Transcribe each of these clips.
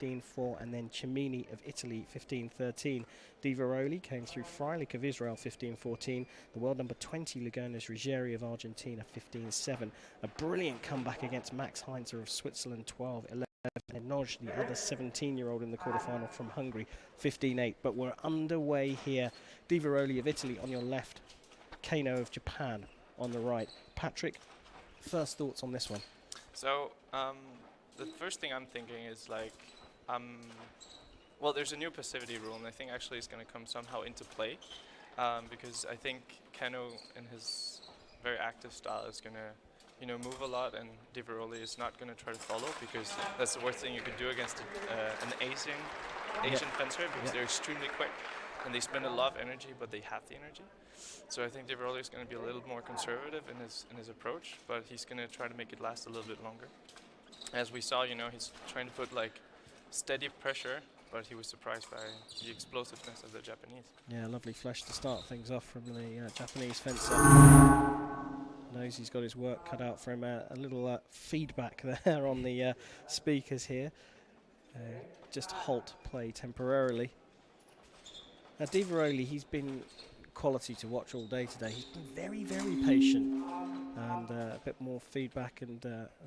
15-4, and then Cimini of Italy 15-13. Di Veroli came through Freilich of Israel 15-14. The world number 20 Lugones Ruggeri of Argentina 15-7. A brilliant comeback against Max Heinzer of Switzerland 12-11. And Noj, the other 17-year-old in the quarterfinal from Hungary, 15-8. But we're underway here. Di Veroli of Italy on your left, KANO of Japan on the right. Patrick, first thoughts on this one? So the first thing I'm thinking is like, well, there's a new passivity rule, and I think actually it's going to come somehow into play, because I think KANO in his very active style is going to, you know, move a lot, and Di Veroli is not going to try to follow, because that's the worst thing you could do against an Asian fencer, because they're extremely quick and they spend a lot of energy, but they have the energy. So I think Di Veroli is going to be a little more conservative in his approach, but he's going to try to make it last a little bit longer. As we saw, you know, he's trying to put like steady pressure, but he was surprised by the explosiveness of the Japanese. Yeah, lovely flash to start things off from the Japanese fencer. Knows he's got his work cut out for him. A little feedback there on the speakers here. Just halt play temporarily. Now Di Veroli, he's been quality to watch all day today. He's been very, very patient, and a bit more feedback, and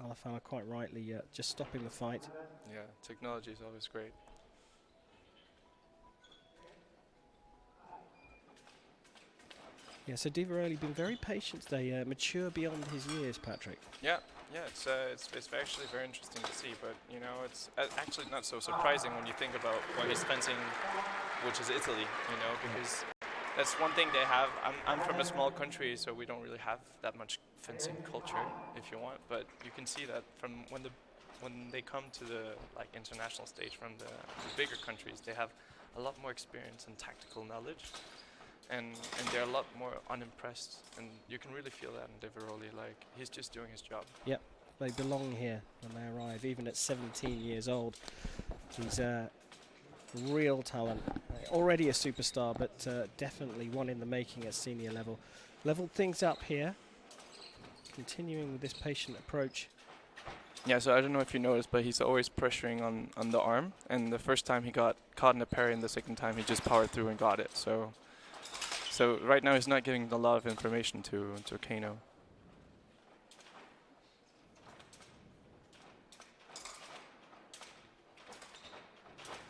Alafala quite rightly just stopping the fight. Yeah, technology is always great. Yeah, so Di Veroli been very patient today, mature beyond his years, Patrick. Yeah, it's actually very interesting to see, but you know, it's actually not so surprising when you think about where he's fencing, which is Italy, you know, because that's one thing they have. I'm from a small country, so we don't really have that much fencing culture, if you want, but you can see that from when they come to the like international stage from the bigger countries, they have a lot more experience and tactical knowledge. And they're a lot more unimpressed, and you can really feel that in Di Veroli. Like, he's just doing his job. Yep, they belong here when they arrive, even at 17 years old. He's a real talent, already a superstar, but definitely one in the making at senior level. Leveled things up here, continuing with this patient approach. Yeah, so I don't know if you noticed, but he's always pressuring on the arm, and the first time he got caught in a parry, and the second time he just powered through and got it. So right now he's not giving a lot of information to KANO.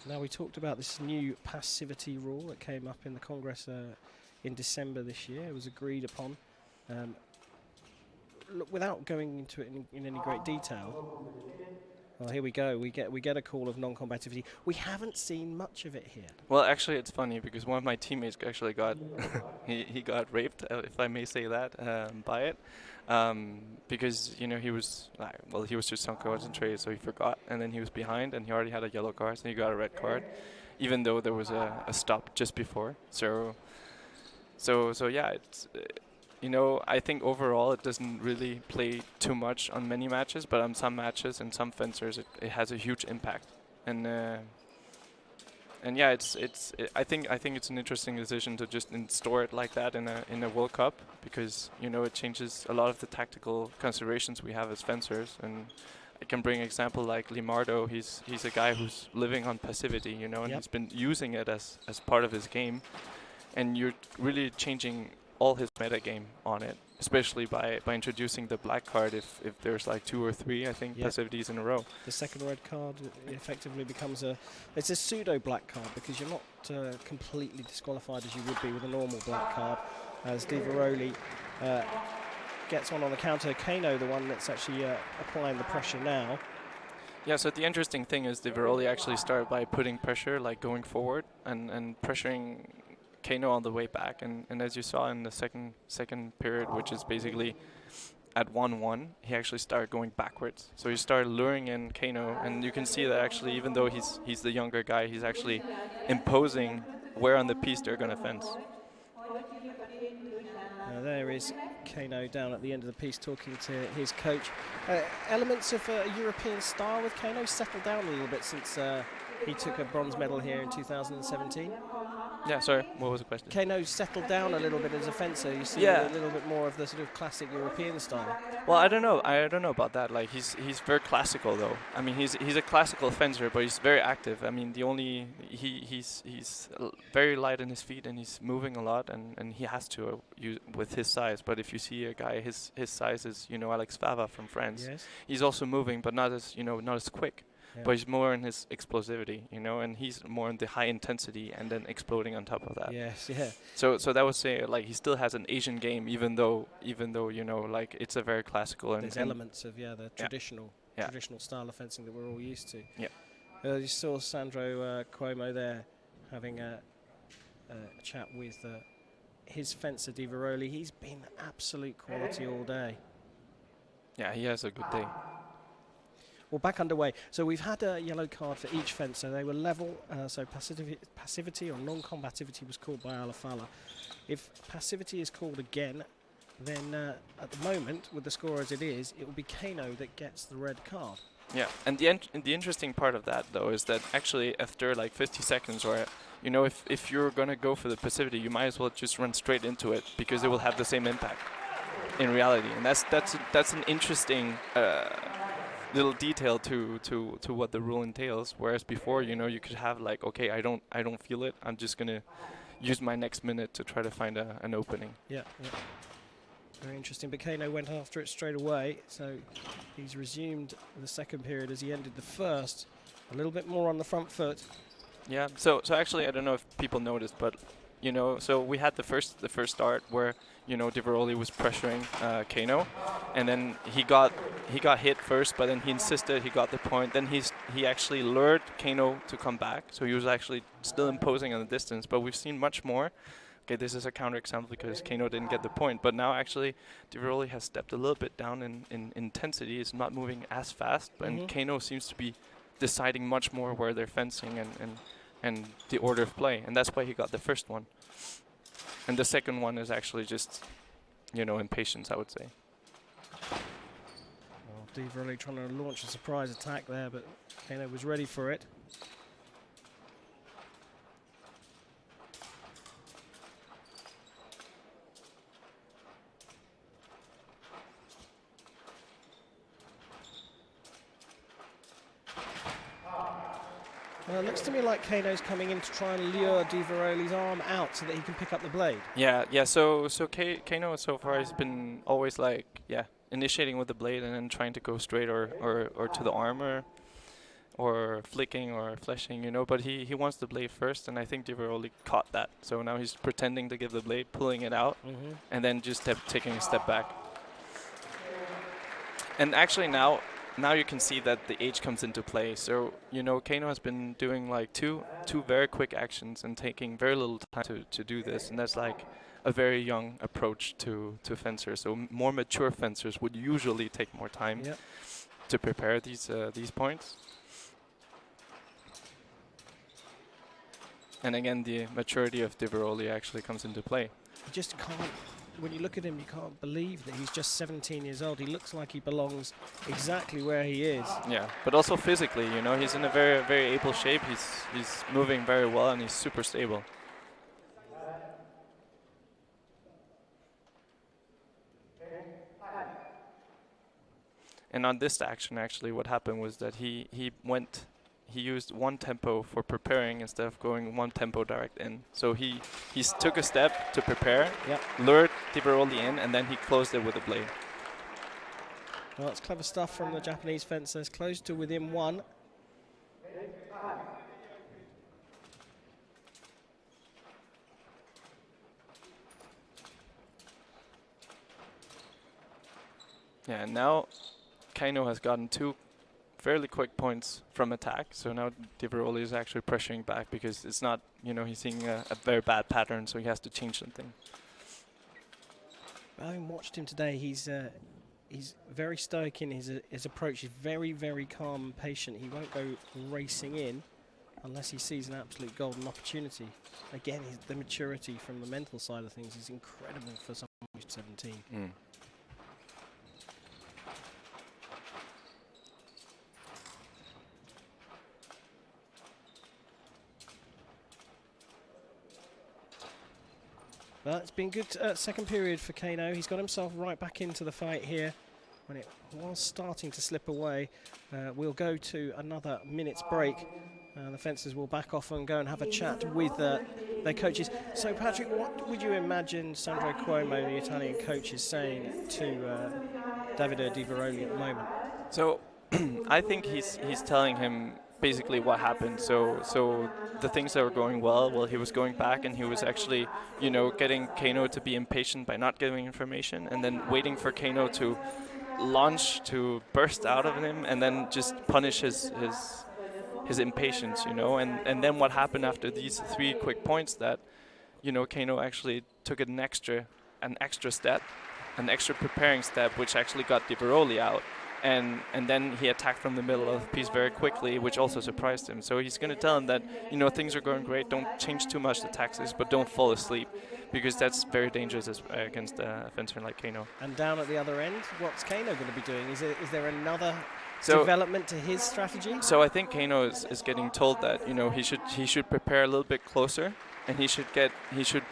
Now, we talked about this new passivity rule that came up in the Congress in December this year. It was agreed upon. Look, without going into it in any great detail, well, here we go. We get a call of non-combativity. We haven't seen much of it here. Well, actually, it's funny because one of my teammates actually got he got raped, if I may say that, by it, because you know he was just so concentrated, so he forgot, and then he was behind, and he already had a yellow card, so he got a red card, even though there was a stop just before. So yeah, it's. You know, I think overall it doesn't really play too much on many matches, but on some matches and some fencers it has a huge impact. And yeah, I think it's an interesting decision to just store it like that in a World Cup, because you know it changes a lot of the tactical considerations we have as fencers. And I can bring an example like Limardo. He's a guy who's living on passivity, you know, and he's been using it as part of his game, and you're really changing all his meta game on it, especially by introducing the black card if there's like 2 or 3, I think, passivities in a row. The second red card effectively becomes it's a pseudo black card, because you're not completely disqualified as you would be with a normal black card, as Di Veroli gets one on the counter. KANO, the one that's actually applying the pressure now. Yeah, so the interesting thing is Di Veroli actually started by putting pressure, like going forward and pressuring KANO on the way back, and as you saw in the second period, which is basically at 1-1, he actually started going backwards. So he started luring in KANO, and you can see that actually, even though he's the younger guy, he's actually imposing where on the piece they're going to fence. There is KANO down at the end of the piece talking to his coach. Elements of a European style with KANO settled down a little bit since he took a bronze medal here in 2017. Yeah, sorry, what was the question? KANO's settled down a little bit as a fencer. You see Yeah. a little bit more of the sort of classic European style. Well, I don't know. I don't know about that. Like he's very classical though. I mean, he's a classical fencer, but he's very active. I mean, he's very light in his feet and he's moving a lot, and he has to use with his size. But if you see a guy his size is Alex Fava from France, Yes. he's also moving, but not as not as quick. Yeah. But he's more in his explosivity, and he's more in the high intensity and then exploding on top of that. Yes. Yeah. So that would say like he still has an Asian game, even though like it's a very classical and There's elements of the traditional style of fencing that we're all used to. Yeah. You saw Sandro Cuomo there having a chat with his fencer Di Veroli. He's been absolute quality all day. Yeah, he has a good day. Well, back underway. So we've had a yellow card for each fencer. They were level, so passivity or non-combativity was called by Alafala. If passivity is called again, then at the moment, with the score as it is, it will be KANO that gets the red card. Yeah, and the interesting part of that, though, is that actually after like 50 seconds, or if you're going to go for the passivity, you might as well just run straight into it, because it will have the same impact in reality. And that's an interesting little detail to what the rule entails. Whereas before, you could have like, okay, I don't feel it. I'm just gonna use my next minute to try to find an opening. Yeah. Very interesting. But KANO went after it straight away, so he's resumed the second period as he ended the first. A little bit more on the front foot. Yeah. So actually, I don't know if people noticed, but so we had the first start where Di Veroli was pressuring KANO, and then he got hit first, but then he insisted, he got the point. Then he actually lured KANO to come back, so he was actually still imposing on the distance. But we've seen much more. Okay, this is a counterexample because KANO didn't get the point, but now actually Di Veroli has stepped a little bit down in intensity. It's not moving as fast, but KANO seems to be deciding much more where they're fencing and the order of play, and that's why he got the first one. And the second one is actually just, impatience, I would say. Well, Di Veroli trying to launch a surprise attack there, but KANO was ready for it. Well, it looks to me like KANO's coming in to try and lure Di Veroli's arm out so that he can pick up the blade. Yeah. So KANO so far has been always like, initiating with the blade and then trying to go straight or to the armor, or flicking or fleshing, but he wants the blade first, and I think Di Veroli caught that. So now he's pretending to give the blade, pulling it out, and then just taking a step back. And actually now you can see that the age comes into play. So, KANO has been doing like two very quick actions and taking very little time to do this. And that's like a very young approach to fencers. So more mature fencers would usually take more time to prepare these points. And again, the maturity of Di Veroli actually comes into play. You just can't, when you look at him, you can't believe that he's just 17 years old. He looks like he belongs exactly where he is. Yeah, but also physically, he's in a very, very able shape. He's moving very well, and he's super stable. And on this action, actually, what happened was that he used one tempo for preparing instead of going one tempo direct in. So he took a step to prepare, lured Di Veroli in, and then he closed it with a blade. Well, that's clever stuff from the Japanese fencers. Close to within one. Yeah, and now KANO has gotten two fairly quick points from attack, so now Di Veroli is actually pressuring back because it's not, he's seeing a very bad pattern, so he has to change something. Having watched him today, he's very stoic in his approach. He's very, very calm and patient. He won't go racing in unless he sees an absolute golden opportunity. Again, the maturity from the mental side of things is incredible for someone who's 17. Well, it's been good second period for KANO. He's got himself right back into the fight here when it was starting to slip away. We'll go to another minute's break. The fencers will back off and go and have a chat with their coaches. So, Patrick, what would you imagine Sandro Cuomo, the Italian coach, is saying to Davide Di Veroli at the moment? So I think he's telling him basically what happened. So the things that were going well, he was going back and he was actually, getting KANO to be impatient by not giving information, and then waiting for KANO to launch, to burst out of him, and then just punish his impatience, and then what happened after these 3 quick points, that KANO actually took an extra step, an extra preparing step, which actually got Di Veroli out. And then he attacked from the middle of the piece very quickly, which also surprised him. So he's going to tell him that, things are going great, don't change too much the tactics, but don't fall asleep, because that's very dangerous against a fencer like KANO. And down at the other end, what's KANO going to be doing? Is there another development to his strategy? So I think KANO is getting told that, he should prepare a little bit closer, and he should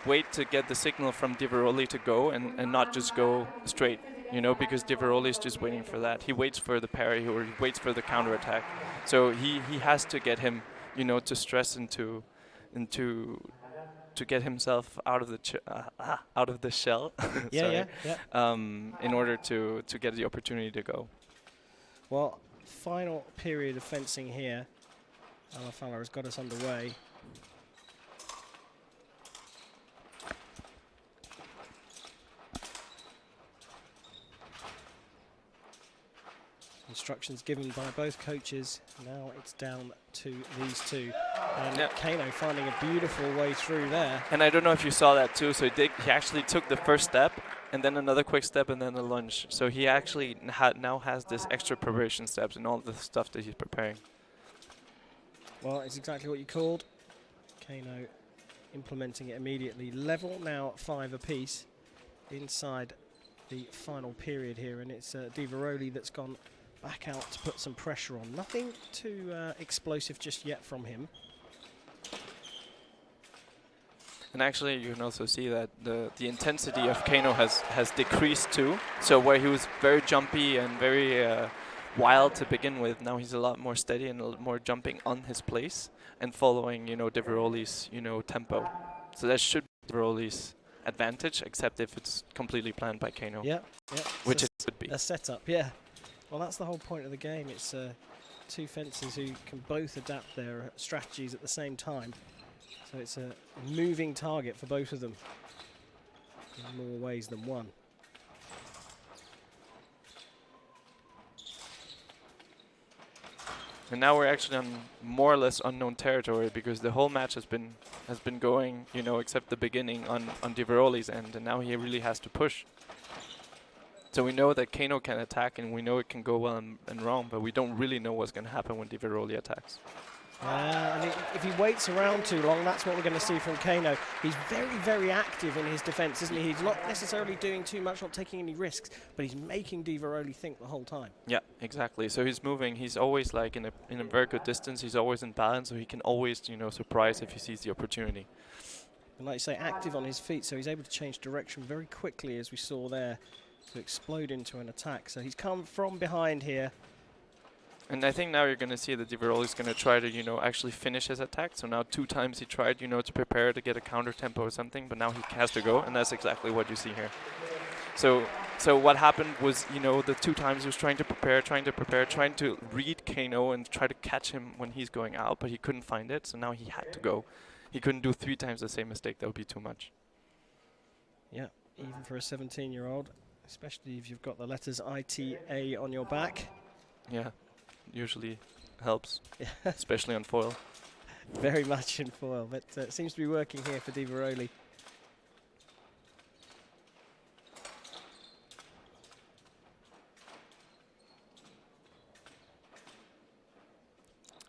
wait to get the signal from Di Veroli to go, and not just go straight. Because Di Veroli is just waiting for that. He waits for the parry, or he waits for the counterattack. So he has to get him, to stress to get himself out of the shell. Yeah. In order to get the opportunity to go. Well, final period of fencing here. Alafala has got us underway. Instructions given by both coaches. Now it's down to these two. And KANO finding a beautiful way through there. And I don't know if you saw that too. So he actually took the first step, and then another quick step, and then a lunge. So he actually now has this extra preparation steps and all the stuff that he's preparing. Well, it's exactly what you called. KANO implementing it immediately. Level now at 5 apiece inside the final period here. And it's Di Veroli that's gone back out to put some pressure on. Nothing too explosive just yet from him. And actually, you can also see that the intensity of KANO has decreased too. So where he was very jumpy and very wild to begin with, now he's a lot more steady and a lot more jumping on his place and following, Di Veroli's, tempo. So that should be Di Veroli's advantage, except if it's completely planned by KANO. Yeah. Which it could be. A setup, yeah. Well, that's the whole point of the game. It's two fencers who can both adapt their strategies at the same time. So it's a moving target for both of them in more ways than one. And now we're actually on more or less unknown territory, because the whole match has been going, except the beginning on Di Veroli's end, and now he really has to push. So we know that KANO can attack, and we know it can go well and wrong, but we don't really know what's going to happen when Di Veroli attacks. And if he waits around too long, that's what we're going to see from KANO. He's very, very active in his defence, isn't he? He's not necessarily doing too much, not taking any risks, but he's making Di Veroli think the whole time. Yeah, exactly. So he's moving. He's always like in a very good distance. He's always in balance, so he can always, surprise if he sees the opportunity. And like you say, active on his feet, so he's able to change direction very quickly, as we saw there, to explode into an attack. So he's come from behind here. And I think now you're going to see that Di Veroli is going to try to, actually finish his attack. So now 2 times he tried, to prepare to get a counter tempo or something, but now he has to go, and that's exactly what you see here. So what happened was, the 2 times he was trying to prepare, trying to read KANO and try to catch him when he's going out, but he couldn't find it, so now he had to go. He couldn't do 3 times the same mistake. That would be too much. Yeah, even for a 17-year-old, especially if you've got the letters ITA on your back. Yeah. Usually helps, especially on foil. Very much in foil, but it seems to be working here for Di Veroli.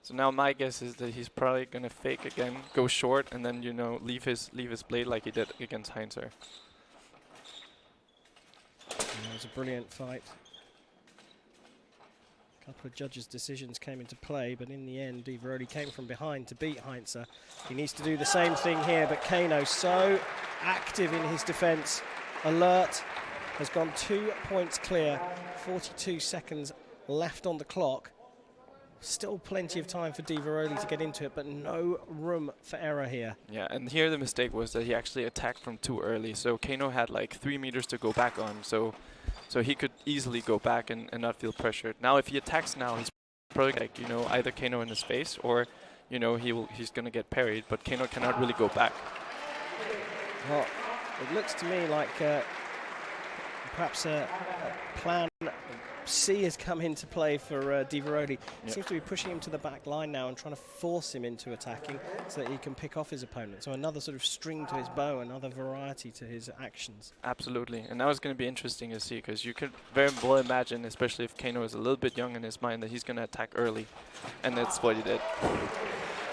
So now my guess is that he's probably going to fake again, go short, and then, leave his blade like he did against Heinzer. It was a brilliant fight. A couple of judges' decisions came into play, but in the end, Di Veroli came from behind to beat Heinze. He needs to do the same thing here, but KANO so active in his defence. Alert, has gone 2 points clear, 42 seconds left on the clock. Still plenty of time for Di Veroli to get into it, but no room for error here. Yeah, and here the mistake was that he actually attacked from too early. So KANO had like 3 meters to go back on, so he could easily go back and not feel pressured. Now, if he attacks now, he's probably like, you know, either KANO in his face or, you know, he's going to get parried, but KANO cannot really go back. Well, it looks to me like perhaps a plan C has come into play for Di Veroli. Seems to be pushing him to the back line now and trying to force him into attacking so that he can pick off his opponent. So another sort of string to his bow, another variety to his actions. Absolutely, and now it's going to be interesting to see, because you could very well imagine, especially if KANO is a little bit young in his mind, that he's going to attack early, and that's what he did.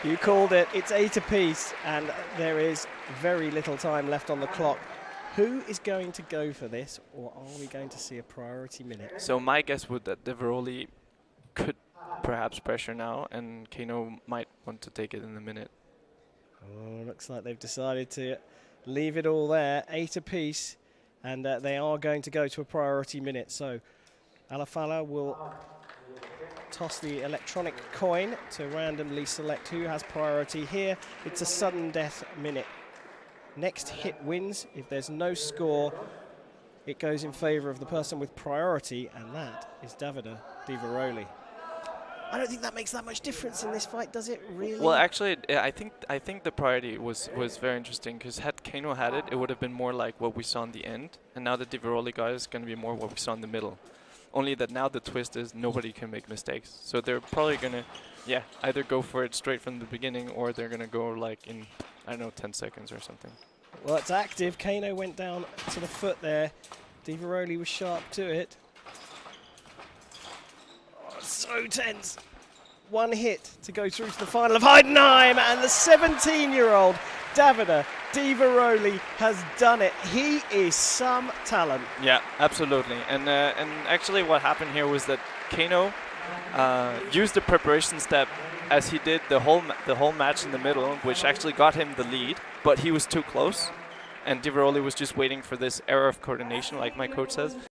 You called it. It's 8 apiece, and there is very little time left on the clock. Who is going to go for this, or are we going to see a priority minute? So my guess would that Di Veroli could perhaps pressure now, and KANO might want to take it in the minute. Oh, looks like they've decided to leave it all there. 8 apiece, and they are going to go to a priority minute. So Alafala will toss the electronic coin to randomly select who has priority here. It's a sudden death minute. Next hit wins. If there's no score, it goes in favour of the person with priority, and that is Davide Di Veroli. I don't think that makes that much difference in this fight, does it, really? Well, actually, I think the priority was very interesting, because had KANO had it, it would have been more like what we saw in the end, and now that Di Veroli got it, it's going to be more what we saw in the middle. Only that now the twist is nobody can make mistakes, so they're probably going to, either go for it straight from the beginning, or they're going to go like in, I don't know, 10 seconds or something. Well, it's active. KANO went down to the foot there. Di Veroli was sharp to it. Oh, so tense. One hit to go through to the final of Heidenheim, and the 17-year-old Davide Di Veroli has done it. He is some talent. Yeah, absolutely. And actually what happened here was that KANO used the preparation step as he did the whole match in the middle, which actually got him the lead, but he was too close, and Di Veroli was just waiting for this error of coordination, like my coach says.